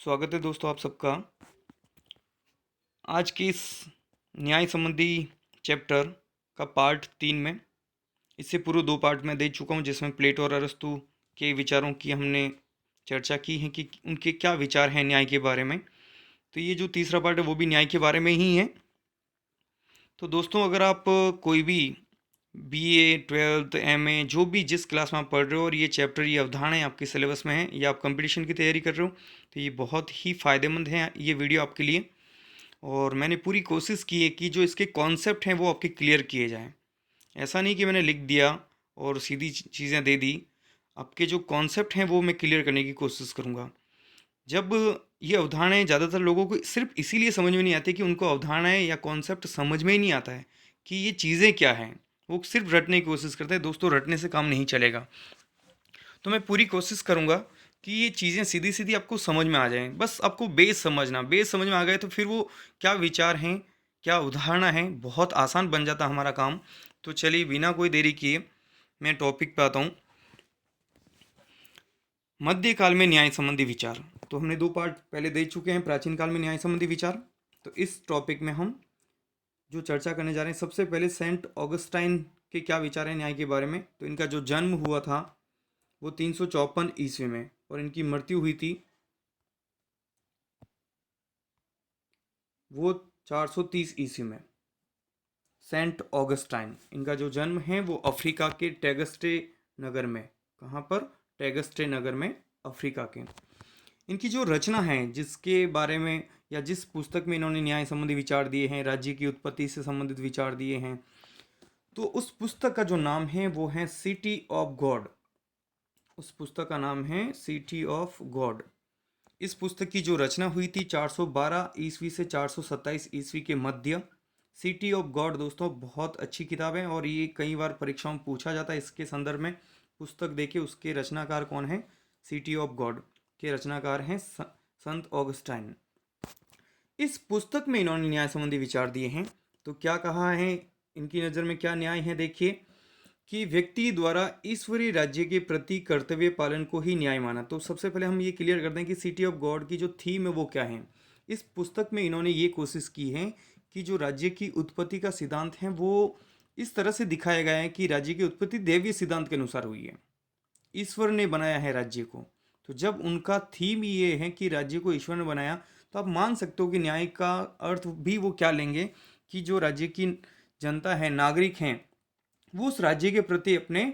स्वागत है दोस्तों आप सबका। आज की इस न्याय संबंधी चैप्टर का पार्ट 3 में, इससे पूर्व 2 पार्ट में दे चुका हूँ जिसमें प्लेटो और अरस्तु के विचारों की हमने चर्चा की है कि उनके क्या विचार हैं न्याय के बारे में। तो ये जो तीसरा पार्ट है वो भी न्याय के बारे में ही है। तो दोस्तों अगर आप कोई भी बीए, 12th, एमए जो भी जिस क्लास में आप पढ़ रहे हो और ये चैप्टर, ये अवधारणाएं आपके सिलेबस में है या आप कंपटीशन की तैयारी कर रहे हो, तो ये बहुत ही फ़ायदेमंद है ये वीडियो आपके लिए। और मैंने पूरी कोशिश की है कि जो इसके कॉन्सेप्ट हैं वो आपके क्लियर किए जाएं। ऐसा नहीं कि मैंने लिख दिया और सीधी चीज़ें दे दी। आपके जो कॉन्सेप्ट हैं वो मैं क्लियर करने की कोशिश करूँगा। जब ये अवधारणाएं ज़्यादातर लोगों को सिर्फ इसीलिए समझ में नहीं आती कि उनको अवधारणाएं या कॉन्सेप्ट समझ में ही नहीं आता है कि ये चीज़ें क्या हैं। वो सिर्फ रटने की कोशिश करते हैं। दोस्तों रटने से काम नहीं चलेगा। तो मैं पूरी कोशिश करूँगा कि ये चीज़ें सीधी सीधी आपको समझ में आ जाएं। बस आपको बेस समझना, बेस समझ में आ गए तो फिर वो क्या विचार हैं, क्या उदाहरण है, बहुत आसान बन जाता हमारा काम। तो चलिए बिना कोई देरी किए मैं टॉपिक पे आता हूँ। मध्यकाल में न्याय संबंधी विचार। तो हमने 2 पार्ट पहले दे चुके हैं, प्राचीन काल में न्याय संबंधी विचार। तो इस टॉपिक में हम जो चर्चा करने जा रहे हैं, सबसे पहले सेंट ऑगस्टाइन के क्या विचार हैं न्याय के बारे में। तो इनका जो जन्म हुआ था वो 354 ईस्वी में और इनकी मृत्यु हुई थी वो 430 ईस्वी में। सेंट ऑगस्टाइन, इनका जो जन्म है वो अफ्रीका के टेगस्टे नगर में। कहाँ पर? टेगस्टे नगर में, अफ्रीका के। इनकी जो रचना है जिसके बारे में या जिस पुस्तक में इन्होंने न्याय संबंधी विचार दिए हैं, राज्य की उत्पत्ति से संबंधित विचार दिए हैं, तो उस पुस्तक का जो नाम है वो है सिटी ऑफ गॉड। उस पुस्तक का नाम है सिटी ऑफ गॉड। इस पुस्तक की जो रचना हुई थी 412 ईस्वी से 427 ईस्वी के मध्य। सिटी ऑफ गॉड दोस्तों बहुत अच्छी किताब है और ये कई बार परीक्षाओं में पूछा जाता है इसके संदर्भ में। पुस्तक देखिए, उसके रचनाकार कौन है? सिटी ऑफ गॉड के रचनाकार हैं संत ऑगस्टाइन। इस पुस्तक में इन्होंने न्याय संबंधी विचार दिए हैं। तो क्या कहा है, इनकी नज़र में क्या न्याय है? देखिए कि व्यक्ति द्वारा ईश्वरीय राज्य के प्रति कर्तव्य पालन को ही न्याय माना। तो सबसे पहले हम ये क्लियर करते हैं कि सिटी ऑफ गॉड की जो थीम है वो क्या है। इस पुस्तक में इन्होंने ये कोशिश की है कि जो राज्य की उत्पत्ति का सिद्धांत है वो इस तरह से दिखाया गया है कि राज्य की उत्पत्ति दैवीय सिद्धांत के अनुसार हुई है। ईश्वर ने बनाया है राज्य को। तो जब उनका थीम ये है कि राज्य को ईश्वर ने बनाया, तो आप मान सकते हो कि न्याय का अर्थ भी वो क्या लेंगे कि जो राज्य की जनता है, नागरिक हैं, वो उस राज्य के प्रति अपने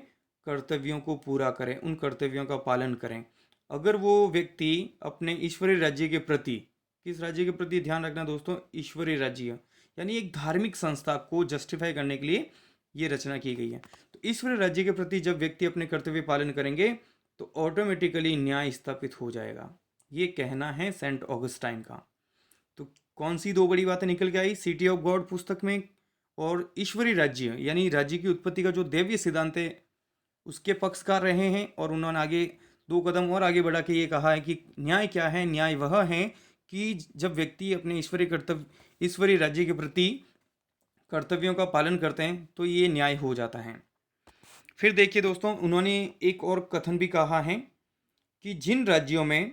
कर्तव्यों को पूरा करें, उन कर्तव्यों का पालन करें। अगर वो व्यक्ति अपने ईश्वरीय राज्य के प्रति, किस राज्य के प्रति ध्यान रखना दोस्तों? ईश्वरीय राज्य, यानी एक धार्मिक संस्था को जस्टिफाई करने के लिए ये रचना की गई है। तो ईश्वरीय राज्य के प्रति जब व्यक्ति अपने कर्तव्य पालन करेंगे तो ऑटोमेटिकली न्याय स्थापित हो जाएगा। ये कहना है सेंट ऑगस्टाइन का। तो कौन सी 2 बड़ी बातें निकल के आई सिटी ऑफ गॉड पुस्तक में? और ईश्वरीय राज्य यानी राज्य की उत्पत्ति का जो दैवीय सिद्धांत है उसके पक्षकार रहे हैं। और उन्होंने आगे 2 कदम और आगे बढ़ा के ये कहा है कि न्याय क्या है? न्याय वह है कि जब व्यक्ति अपने ईश्वरीय राज्य के प्रति कर्तव्यों का पालन करते हैं तो ये न्याय हो जाता है। फिर देखिए दोस्तों, उन्होंने एक और कथन भी कहा है कि जिन राज्यों में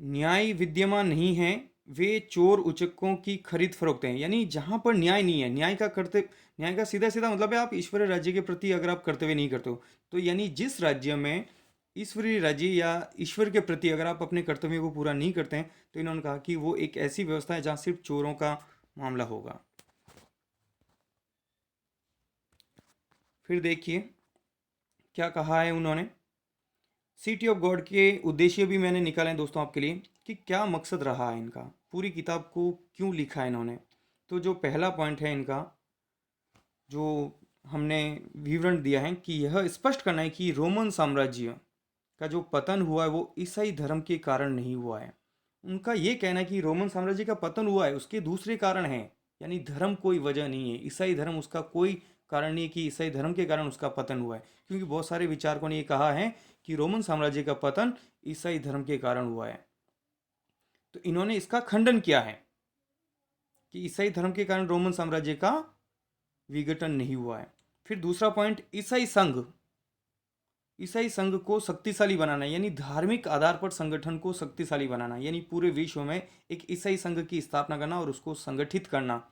न्याय विद्यमान नहीं है वे चोर उचक्कों की खरीद फरोख्त हैं। यानी जहाँ पर न्याय नहीं है, न्याय का सीधा सीधा मतलब है आप ईश्वरीय राज्य के प्रति अगर आप कर्तव्य नहीं करते हो, तो यानी जिस राज्य में ईश्वरीय राज्य या ईश्वर के प्रति अगर आप अपने कर्तव्यों को पूरा नहीं करते हैं, तो इन्होंने कहा कि वो एक ऐसी व्यवस्था है जहाँ सिर्फ चोरों का मामला होगा। फिर देखिए क्या कहा है उन्होंने। सिटी ऑफ गॉड के उद्देश्य भी मैंने निकाले हैं दोस्तों आपके लिए कि क्या मकसद रहा है इनका, पूरी किताब को क्यों लिखा है इन्होंने। तो जो पहला पॉइंट है इनका, जो हमने विवरण दिया है कि यह स्पष्ट करना है कि रोमन साम्राज्य का जो पतन हुआ है वो ईसाई धर्म के कारण नहीं हुआ है। उनका ये कहना है कि रोमन साम्राज्य का पतन हुआ है उसके दूसरे कारण हैं, यानी धर्म कोई वजह नहीं है, ईसाई धर्म उसका कोई कारण नहीं है कि ईसाई धर्म के कारण उसका पतन हुआ है। क्योंकि बहुत सारे विचारकों ने ये कहा है कि रोमन साम्राज्य का पतन ईसाई धर्म के कारण हुआ है। तो इन्होंने इसका खंडन किया है कि ईसाई धर्म के कारण रोमन साम्राज्य का विघटन नहीं हुआ है। फिर दूसरा पॉइंट, ईसाई संघ। ईसाई संघ को शक्तिशाली बनाना, यानी धार्मिक आधार पर संगठन को शक्तिशाली बनाना, यानी पूरे विश्व में एक ईसाई संघ की स्थापना करना और उसको संगठित करना,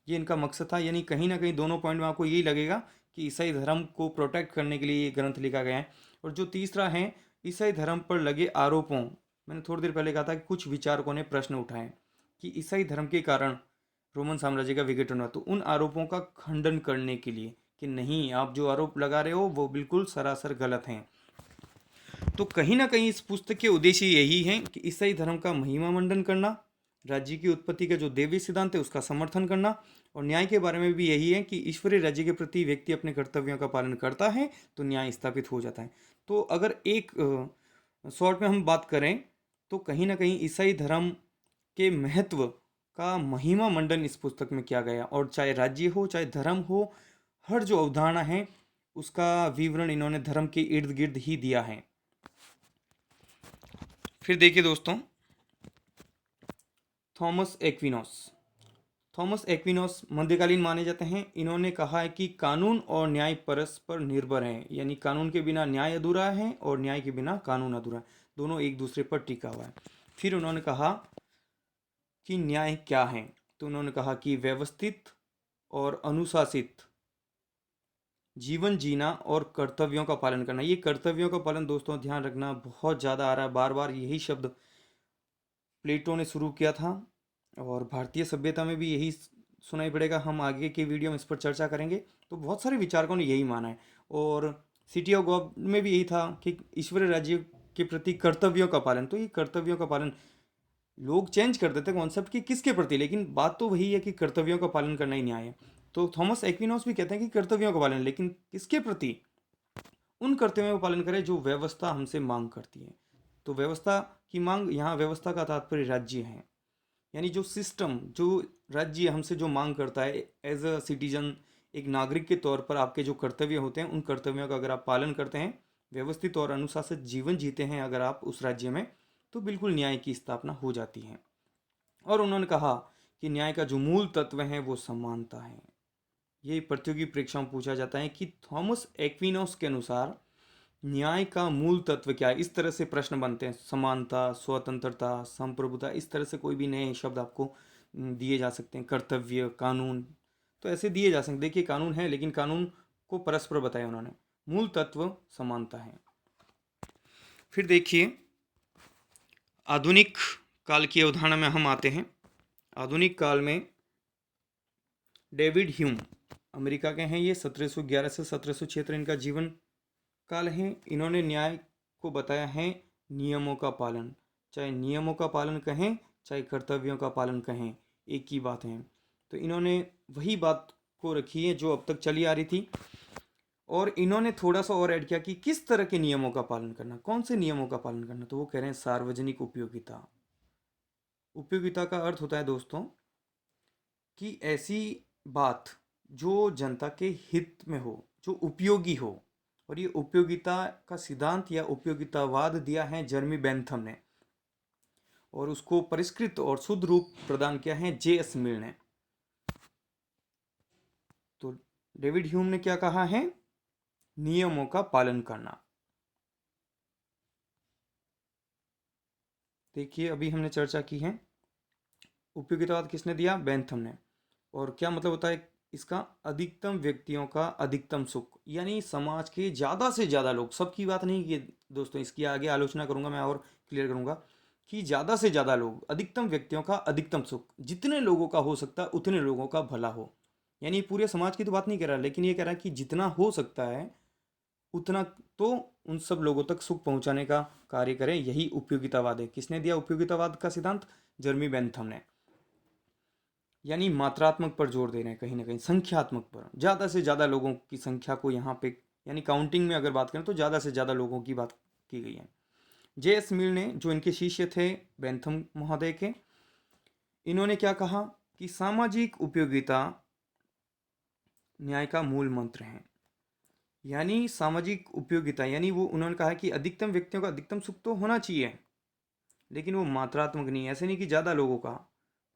ये इनका मकसद था। यानी कहीं ना कहीं दोनों पॉइंट में आपको यही लगेगा कि ईसाई धर्म को प्रोटेक्ट करने के लिए ये ग्रंथ लिखा गया है। और जो तीसरा है, ईसाई धर्म पर लगे आरोपों, मैंने थोड़ी देर पहले कहा था कि कुछ विचारकों ने प्रश्न उठाए कि ईसाई धर्म के कारण रोमन साम्राज्य का विघटन हुआ, तो उन आरोपों का खंडन करने के लिए कि नहीं, आप जो आरोप लगा रहे हो वो बिल्कुल सरासर गलत हैं। तो कहीं ना कहीं इस पुस्तक के उद्देश्य यही है कि ईसाई धर्म का महिमा मंडन करना, राज्य की उत्पत्ति का जो देवी सिद्धांत है उसका समर्थन करना, और न्याय के बारे में भी यही है कि ईश्वरीय राज्य के प्रति व्यक्ति अपने कर्तव्यों का पालन करता है तो न्याय स्थापित हो जाता है। तो अगर एक शॉर्ट में हम बात करें तो कहीं ना कहीं ईसाई धर्म के महत्व का महिमा मंडन इस पुस्तक में किया गया, और चाहे राज्य हो चाहे धर्म हो, हर जो अवधारणा है उसका विवरण इन्होंने धर्म के इर्द गिर्द ही दिया है। फिर देखिए दोस्तों, थॉमस एक्विनोस मध्यकालीन माने जाते हैं। इन्होंने कहा है कि कानून और न्याय परस्पर निर्भर हैं, यानी कानून के बिना न्याय अधूरा है और न्याय के बिना कानून अधूरा है, दोनों एक दूसरे पर टिका हुआ है। फिर उन्होंने कहा कि न्याय क्या है, तो उन्होंने कहा कि व्यवस्थित और अनुशासित जीवन जीना और कर्तव्यों का पालन करना। ये कर्तव्यों का पालन दोस्तों ध्यान रखना बहुत ज़्यादा आ रहा है, बार बार यही शब्द प्लेटो ने शुरू किया था और भारतीय सभ्यता में भी यही सुनाई पड़ेगा। हम आगे के वीडियो में इस पर चर्चा करेंगे। तो बहुत सारे विचारकों ने यही माना है, और सिटी ऑफ गॉड में भी यही था कि ईश्वरीय राज्य के प्रति कर्तव्यों का पालन। तो ये कर्तव्यों का पालन लोग चेंज कर देते कॉन्सेप्ट कि किसके प्रति, लेकिन बात तो वही है कि कर्तव्यों का पालन करना ही न्याय है। तो थॉमस एक्विनोस भी कहते हैं कि कर्तव्यों का पालन, लेकिन किसके प्रति? उन कर्तव्यों का पालन करें जो व्यवस्था हमसे मांग करती है। तो व्यवस्था की मांग, यहाँ व्यवस्था का तात्पर्य राज्य है, यानी जो सिस्टम, जो राज्य हमसे जो मांग करता है एज अ सिटीजन, एक नागरिक के तौर पर आपके जो कर्तव्य होते हैं, उन कर्तव्यों का अगर आप पालन करते हैं, व्यवस्थित और अनुशासित जीवन जीते हैं अगर आप उस राज्य में, तो बिल्कुल न्याय की स्थापना हो जाती है। और उन्होंने कहा कि न्याय का जो मूल तत्व है वो समानता है। ये प्रतियोगी परीक्षाओं में पूछा जाता है कि थॉमस एक्विनोस के अनुसार न्याय का मूल तत्व क्या है। इस तरह से प्रश्न बनते हैं, समानता, स्वतंत्रता, संप्रभुता, इस तरह से कोई भी नए शब्द आपको दिए जा सकते हैं, कर्तव्य, कानून, तो ऐसे दिए जा सकते हैं। देखिए कानून है लेकिन कानून को परस्पर बताया उन्होंने, मूल तत्व समानता है। फिर देखिए आधुनिक काल की अवधारणा में हम आते हैं। आधुनिक काल में डेविड ह्यूम अमेरिका के हैं, ये 1711 से 1776 इनका जीवन काल है। इन्होंने न्याय को बताया है नियमों का पालन, चाहे नियमों का पालन कहें चाहे कर्तव्यों का पालन कहें, एक ही बात है। तो इन्होंने वही बात को रखी है जो अब तक चली आ रही थी, और इन्होंने थोड़ा सा और ऐड किया कि किस तरह के नियमों का पालन करना, कौन से नियमों का पालन करना। तो वो कह रहे हैं सार्वजनिक उपयोगिता। उपयोगिता का अर्थ होता है दोस्तों कि ऐसी बात जो जनता के हित में हो, जो उपयोगी हो। और ये उपयोगिता का सिद्धांत या उपयोगितावाद दिया है जर्मी बेंथम ने, और उसको परिष्कृत और शुद्ध रूप प्रदान किया है जे.एस. मिल ने। तो डेविड ह्यूम ने क्या कहा है? नियमों का पालन करना। देखिए अभी हमने चर्चा की है, उपयोगितावाद किसने दिया? बेंथम ने। और क्या मतलब होता है इसका? अधिकतम व्यक्तियों का अधिकतम सुख, यानी समाज के ज़्यादा से ज़्यादा लोग, सबकी बात नहीं की दोस्तों, इसकी आगे आलोचना करूंगा मैं और क्लियर करूंगा कि ज़्यादा से ज़्यादा लोग, अधिकतम व्यक्तियों का अधिकतम सुख, जितने लोगों का हो सकता है उतने लोगों का भला हो। यानी पूरे समाज की तो बात नहीं कर रहा, लेकिन ये कह रहा है कि जितना हो सकता है उतना तो उन सब लोगों तक सुख पहुंचाने का कार्य करें, यही उपयोगितावाद है। किसने दिया उपयोगितावाद का सिद्धांत? जर्मी बेंथम ने। यानी मात्रात्मक पर जोर दे रहे हैं, कहीं ना कहीं संख्यात्मक पर, ज़्यादा से ज़्यादा लोगों की संख्या को यहाँ पे, यानी काउंटिंग में अगर बात करें तो ज़्यादा से ज़्यादा लोगों की बात की गई है। जे.एस. मिल ने, जो इनके शिष्य थे बेंथम महोदय के, इन्होंने क्या कहा कि सामाजिक उपयोगिता न्याय का मूल मंत्र है। यानी सामाजिक उपयोगिता, यानी वो उन्होंने कहा कि अधिकतम व्यक्तियों का अधिकतम सुख तो होना चाहिए, लेकिन वो मात्रात्मक नहीं, ऐसे नहीं कि ज़्यादा लोगों का,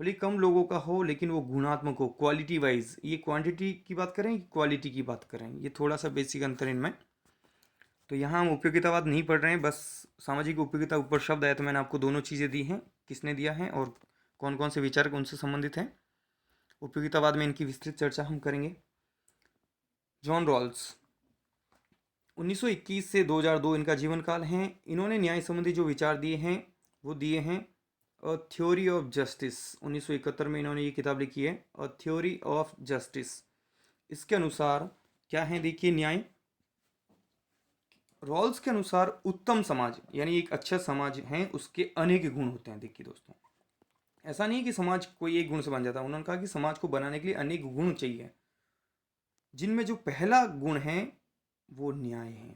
भले कम लोगों का हो लेकिन वो गुणात्मक हो, क्वालिटी वाइज। ये क्वांटिटी की बात करें कि क्वालिटी की बात करें, ये थोड़ा सा बेसिक अंतर इनमें। तो यहाँ हम उपयोगितावाद नहीं पढ़ रहे हैं, बस सामाजिक उपयोगिता ऊपर शब्द आया तो मैंने आपको दोनों चीज़ें दी हैं, किसने दिया है और कौन कौन से विचारक उनसे संबंधित हैं। उपयोगितावाद में इनकी विस्तृत चर्चा हम करेंगे। जॉन रॉल्स 1921 से 2002 इनका जीवन काल है। इन्होंने न्याय संबंधी जो विचार दिए हैं वो दिए हैं अ थ्योरी ऑफ जस्टिस। 1971 में इन्होंने ये किताब लिखी है, अ थ्योरी ऑफ जस्टिस। इसके अनुसार क्या है, देखिए, न्याय रॉल्स के अनुसार उत्तम समाज यानी एक अच्छा समाज है, उसके अनेक गुण होते हैं। देखिए दोस्तों, ऐसा नहीं है कि समाज कोई एक गुण से बन जाता है। उन्होंने कहा कि समाज को बनाने के लिए अनेक गुण चाहिए, जिनमें जो पहला गुण है वो न्याय है।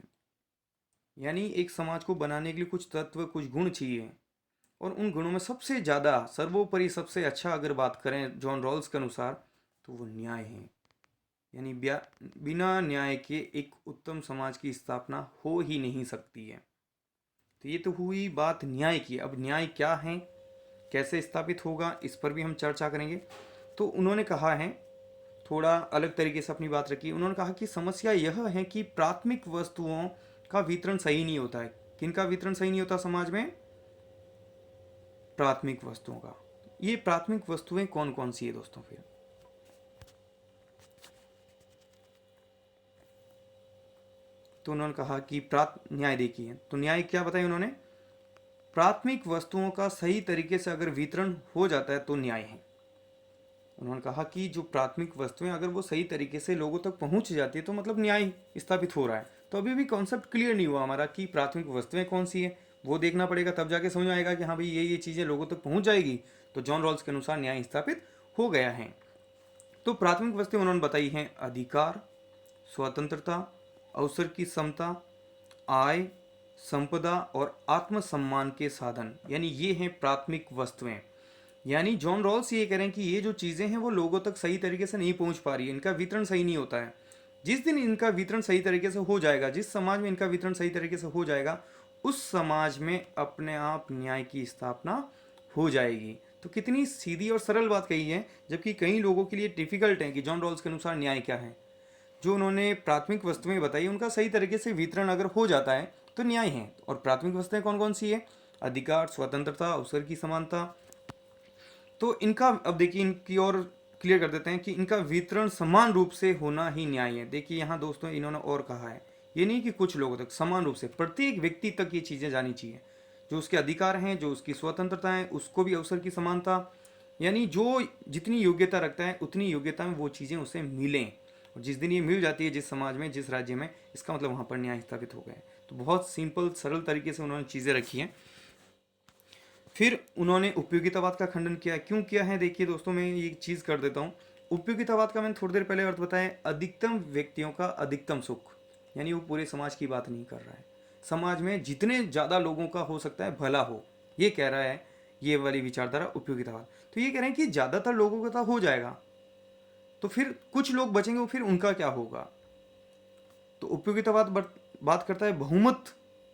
यानी एक समाज को बनाने के लिए कुछ तत्व, कुछ गुण चाहिए, और उन गुणों में सबसे ज़्यादा, सर्वोपरि, सबसे अच्छा अगर बात करें जॉन रॉल्स के अनुसार, तो वो न्याय है। यानी बिना न्याय के एक उत्तम समाज की स्थापना हो ही नहीं सकती है। तो ये तो हुई बात न्याय की। अब न्याय क्या है, कैसे स्थापित होगा, इस पर भी हम चर्चा करेंगे। तो उन्होंने कहा है, थोड़ा अलग तरीके से अपनी बात रखी। उन्होंने कहा कि समस्या यह है कि प्राथमिक वस्तुओं का वितरण सही नहीं होता है। किनका वितरण सही नहीं होता समाज में? प्राथमिक वस्तुओं का। ये प्राथमिक वस्तुएं कौन कौन सी है दोस्तों? फिर तो उन्होंने कहा कि न्याय देखिए, तो न्याय क्या बताया उन्होंने? प्राथमिक वस्तुओं का सही तरीके से अगर वितरण हो जाता है तो न्याय है। उन्होंने कहा कि जो प्राथमिक वस्तुएं अगर वो सही तरीके से लोगों तक पहुंच जाती है तो मतलब न्याय स्थापित हो रहा है। तो अभी भी कॉन्सेप्ट क्लियर नहीं हुआ हमारा कि प्राथमिक वस्तुएं कौन सी है, वो देखना पड़ेगा, तब जाके समझ में आएगा कि हाँ भाई ये चीज़ें लोगों तक पहुंच जाएगी तो जॉन रॉल्स के अनुसार न्याय स्थापित हो गया है। तो प्राथमिक वस्तुएं उन्होंने बताई हैं: अधिकार, स्वतंत्रता, अवसर की समता, आय, संपदा और आत्मसम्मान के साधन। यानी ये हैं प्राथमिक वस्तुएं। यानी जॉन रॉल्स ये कह रहे हैं कि ये जो चीज़ें हैं वो लोगों तक सही तरीके से नहीं पहुंच पा रही है, इनका वितरण सही नहीं होता है। जिस दिन इनका वितरण सही तरीके से हो जाएगा, जिस समाज में इनका वितरण सही तरीके से हो जाएगा, उस समाज में अपने आप न्याय की स्थापना हो जाएगी। तो कितनी सीधी और सरल बात कही है, जबकि कई लोगों के लिए डिफिकल्ट है कि जॉन रॉल्स के अनुसार न्याय क्या है। जो उन्होंने प्राथमिक वस्तुएं बताई उनका सही तरीके से वितरण अगर हो जाता है तो न्याय है। और प्राथमिक वस्तुएं कौन कौन सी है? अधिकार, स्वतंत्रता, अवसर की समानता। तो इनका अब देखिए, इनकी और क्लियर कर देते हैं कि इनका वितरण समान रूप से होना ही न्याय है। देखिए यहाँ दोस्तों इन्होंने और कहा है, ये नहीं कि कुछ लोगों तक, समान रूप से प्रत्येक व्यक्ति तक ये चीज़ें जानी चाहिए। जो उसके अधिकार हैं, जो उसकी स्वतंत्रता है, उसको भी अवसर की समानता। यानी जो जितनी योग्यता रखता है उतनी योग्यता में वो चीज़ें उसे मिलें। और जिस दिन ये मिल जाती है जिस समाज में, जिस राज्य में, इसका मतलब वहाँ पर न्याय स्थापित हो गया है। तो बहुत सिंपल सरल तरीके से उन्होंने चीज़ें रखी हैं। फिर उन्होंने उपयोगितावाद का खंडन किया। क्यों किया है? देखिए दोस्तों, मैं ये चीज़ कर देता हूँ। उपयोगितावाद का मैंने थोड़ी देर पहले अर्थ बताया, अधिकतम व्यक्तियों का अधिकतम सुख। यानी वो पूरे समाज की बात नहीं कर रहा है, समाज में जितने ज़्यादा लोगों का हो सकता है भला हो, ये कह रहा है ये वाली विचारधारा उपयोगितावाद। तो ये कह रहे हैं कि ज़्यादातर लोगों का तो हो जाएगा, तो फिर कुछ लोग बचेंगे, फिर उनका क्या होगा? तो उपयोगितावाद बात करता है बहुमत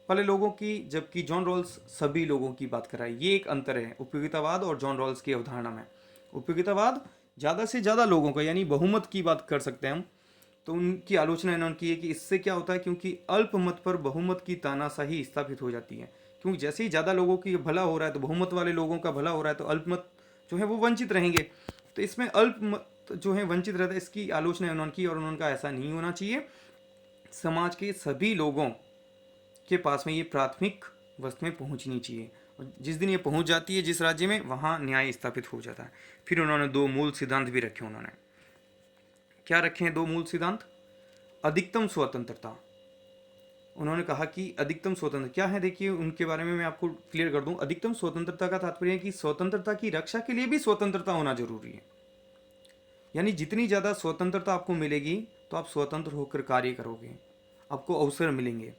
वाले लोगों की, जबकि जॉन रॉल्स सभी लोगों की बात कर रहा है। ये एक अंतर है उपयोगितावाद और जॉन रॉल्स की अवधारणा में। उपयोगितावाद ज़्यादा से ज़्यादा लोगों का, यानी बहुमत की बात कर सकते हैं हम। तो उनकी आलोचना इन्होंने की है कि इससे क्या होता है, क्योंकि अल्पमत पर बहुमत की तानाशाही स्थापित हो जाती है। क्योंकि जैसे ही ज़्यादा लोगों की भला हो रहा है तो बहुमत वाले लोगों का भला हो रहा है, तो अल्पमत जो है वो वंचित रहेंगे। तो इसमें अल्पमत जो है वंचित रहता है, इसकी आलोचना उन्होंने की। और उन्होंने कहा ऐसा नहीं होना चाहिए, समाज के सभी लोगों के पास में ये प्राथमिक वस्तुएं पहुंचनी चाहिए। और जिस दिन ये पहुंच जाती है जिस राज्य में, वहाँ न्याय स्थापित हो जाता है। फिर उन्होंने दो मूल सिद्धांत भी रखे। उन्होंने क्या रखे हैं? दो मूल सिद्धांत। अधिकतम स्वतंत्रता। उन्होंने कहा कि अधिकतम स्वतंत्र क्या है, देखिए उनके बारे में मैं आपको क्लियर कर दूं। अधिकतम स्वतंत्रता का तात्पर्य है कि स्वतंत्रता की रक्षा के लिए भी स्वतंत्रता होना जरूरी है। यानी जितनी ज़्यादा स्वतंत्रता आपको मिलेगी तो आप स्वतंत्र होकर कार्य करोगे, आपको अवसर मिलेंगे,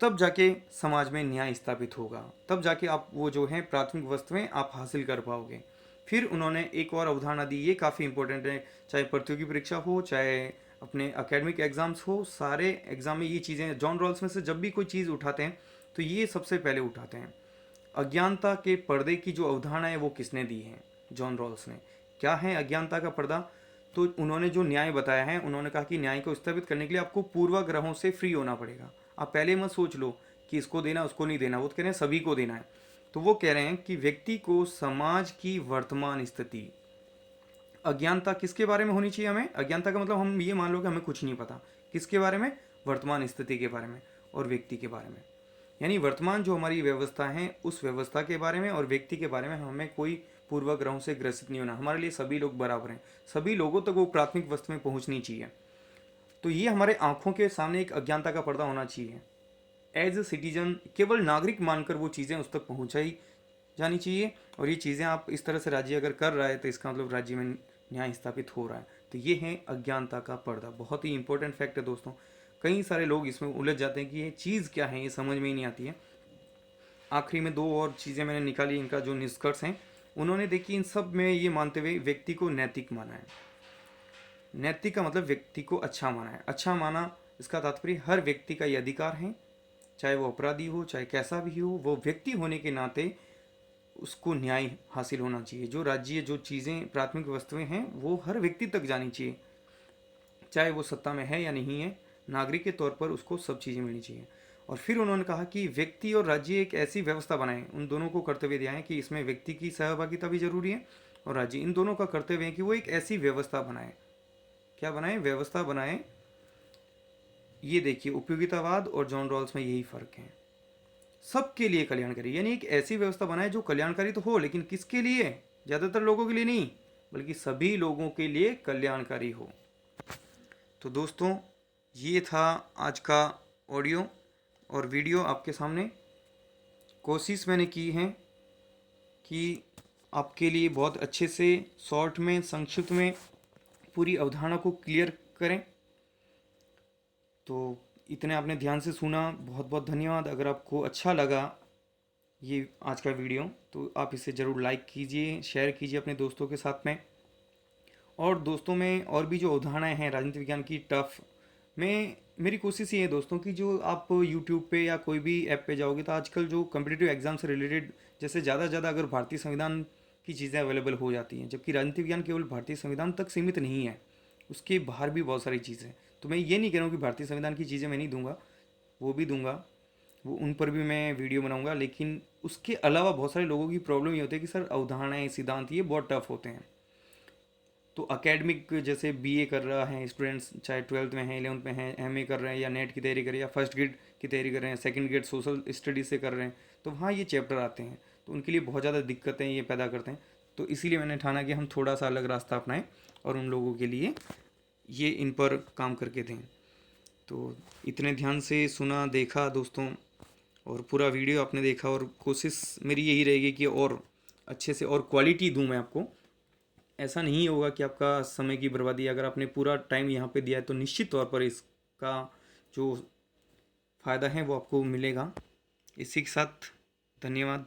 तब जाके समाज में न्याय स्थापित होगा, तब जाके आप वो जो है प्राथमिक वस्तुएं आप हासिल कर पाओगे। फिर उन्होंने एक और अवधारणा दी, ये काफ़ी इंपॉर्टेंट है। चाहे प्रतियोगी परीक्षा हो, चाहे अपने एकेडमिक एग्जाम्स हो, सारे एग्जाम में ये चीज़ें जॉन रॉल्स में से जब भी कोई चीज़ उठाते हैं तो ये सबसे पहले उठाते हैं। अज्ञानता के पर्दे की जो अवधारणा है वो किसने दी है? जॉन रॉल्स ने। क्या है अज्ञानता का पर्दा? तो उन्होंने जो न्याय बताया है, उन्होंने कहा कि न्याय को स्थापित करने के लिए आपको पूर्वाग्रहों से फ्री होना पड़ेगा। आप पहले मत सोच लो कि इसको देना उसको नहीं देना, वो तो कह रहे हैं सभी को देना है। तो वो कह रहे हैं कि व्यक्ति को समाज की वर्तमान स्थिति, अज्ञानता किसके बारे में होनी चाहिए हमें, अज्ञानता का मतलब हम ये मान लो कि हमें कुछ नहीं पता, किसके बारे में, वर्तमान स्थिति के बारे में और व्यक्ति के बारे में। यानी वर्तमान जो हमारी व्यवस्था है उस व्यवस्था के बारे में और व्यक्ति के बारे में हमें कोई पूर्वाग्रहों से ग्रसित नहीं होना। हमारे लिए सभी लोग बराबर हैं, सभी लोगों तक वो प्राथमिक वस्तु में पहुंचनी चाहिए। तो ये हमारे आंखों के सामने एक अज्ञानता का पर्दा होना चाहिए। एज ए सिटीजन केवल नागरिक मानकर वो चीज़ें उस तक पहुँचाई जानी चाहिए। और ये चीज़ें आप इस तरह से राज्य अगर कर रहा है तो इसका मतलब राज्य में न्याय स्थापित हो रहा है। तो ये है अज्ञानता का पर्दा, बहुत ही इंपॉर्टेंट फैक्ट है दोस्तों। कई सारे लोग इसमें उलझ जाते हैं कि ये चीज़ क्या है, ये समझ में ही नहीं आती है। आखिरी में दो और चीज़ें मैंने निकाली, इनका जो निष्कर्ष हैं उन्होंने देखी, इन सब में ये मानते हुए व्यक्ति को नैतिक माना है। नैतिक का मतलब व्यक्ति को अच्छा माना है। अच्छा माना इसका तात्पर्य हर व्यक्ति का ये अधिकार है, चाहे वो अपराधी हो चाहे कैसा भी हो, वो व्यक्ति होने के नाते उसको न्याय हासिल होना चाहिए। जो राज्य जो चीज़ें प्राथमिक वस्तुएं हैं वो हर व्यक्ति तक जानी चाहिए, चाहे वो सत्ता में है या नहीं है, नागरिक के तौर पर उसको सब चीज़ें मिलनी चाहिए। और फिर उन्होंने कहा कि व्यक्ति और राज्य एक ऐसी व्यवस्था बनाए, उन दोनों को कर्तव्य दिया है कि इसमें व्यक्ति की सहभागिता भी जरूरी है और राज्य, इन दोनों का कर्तव्य है कि वो एक ऐसी व्यवस्था बनाए। क्या बनाए, व्यवस्था बनाए। ये देखिए उपयोगितावाद और जॉन रॉल्स में यही फर्क है। सबके लिए कल्याणकारी, यानी एक ऐसी व्यवस्था बनाए जो कल्याणकारी तो हो, लेकिन किसके लिए, ज़्यादातर लोगों के लिए नहीं बल्कि सभी लोगों के लिए कल्याणकारी हो। तो दोस्तों ये था आज का ऑडियो और वीडियो आपके सामने। कोशिश मैंने की है कि आपके लिए बहुत अच्छे से शॉर्ट में संक्षिप्त में पूरी अवधारणा को क्लियर करें। तो इतने आपने ध्यान से सुना, बहुत बहुत धन्यवाद। अगर आपको अच्छा लगा ये आज का वीडियो तो आप इसे ज़रूर लाइक कीजिए, शेयर कीजिए अपने दोस्तों के साथ में। और दोस्तों में और भी जो अवधारणाएं हैं राजनीति विज्ञान की टफ में, मेरी कोशिश ये है दोस्तों कि जो आप यूट्यूब पे या कोई भी ऐप पे जाओगे तो आजकल जो कम्पिटिटिव एग्जाम से रिलेटेड जैसे ज़्यादा से ज़्यादा अगर भारतीय संविधान की चीज़ें अवेलेबल हो जाती हैं, जबकि राजनीति विज्ञान केवल भारतीय संविधान तक सीमित नहीं है, उसके बाहर भी बहुत सारी चीज़ें। तो मैं ये नहीं कह रहा हूँ कि भारतीय संविधान की चीज़ें मैं नहीं दूंगा, वो भी दूंगा, वो उन पर भी मैं वीडियो बनाऊंगा। लेकिन उसके अलावा बहुत सारे लोगों की प्रॉब्लम ये होती है कि सर अवधारणाएं सिद्धांत ये बहुत टफ होते हैं। तो अकेडमिक जैसे बीए कर रहा है स्टूडेंट्स, चाहे 12th में है 11th में है, एमए कर रहे हैं या नेट की तैयारी कर रहे हैं या फर्स्ट ग्रेड की तैयारी कर रहे हैं, सेकंड ग्रेड सोशल स्टडीज से कर रहे हैं, तो वहाँ ये चैप्टर आते हैं तो उनके लिए बहुत ज़्यादा दिक्कतें ये पैदा करते हैं। तो इसीलिए मैंने ठाना कि हम थोड़ा सा अलग रास्ता अपनाएं और उन लोगों के लिए ये इन पर काम करके दें। तो इतने ध्यान से सुना देखा दोस्तों और पूरा वीडियो आपने देखा, और कोशिश मेरी यही रहेगी कि और अच्छे से और क्वालिटी दूं मैं आपको। ऐसा नहीं होगा कि आपका समय की बर्बादी, अगर आपने पूरा टाइम यहाँ पे दिया है तो निश्चित तौर पर इसका जो फ़ायदा है वो आपको मिलेगा। इसी के साथ धन्यवाद।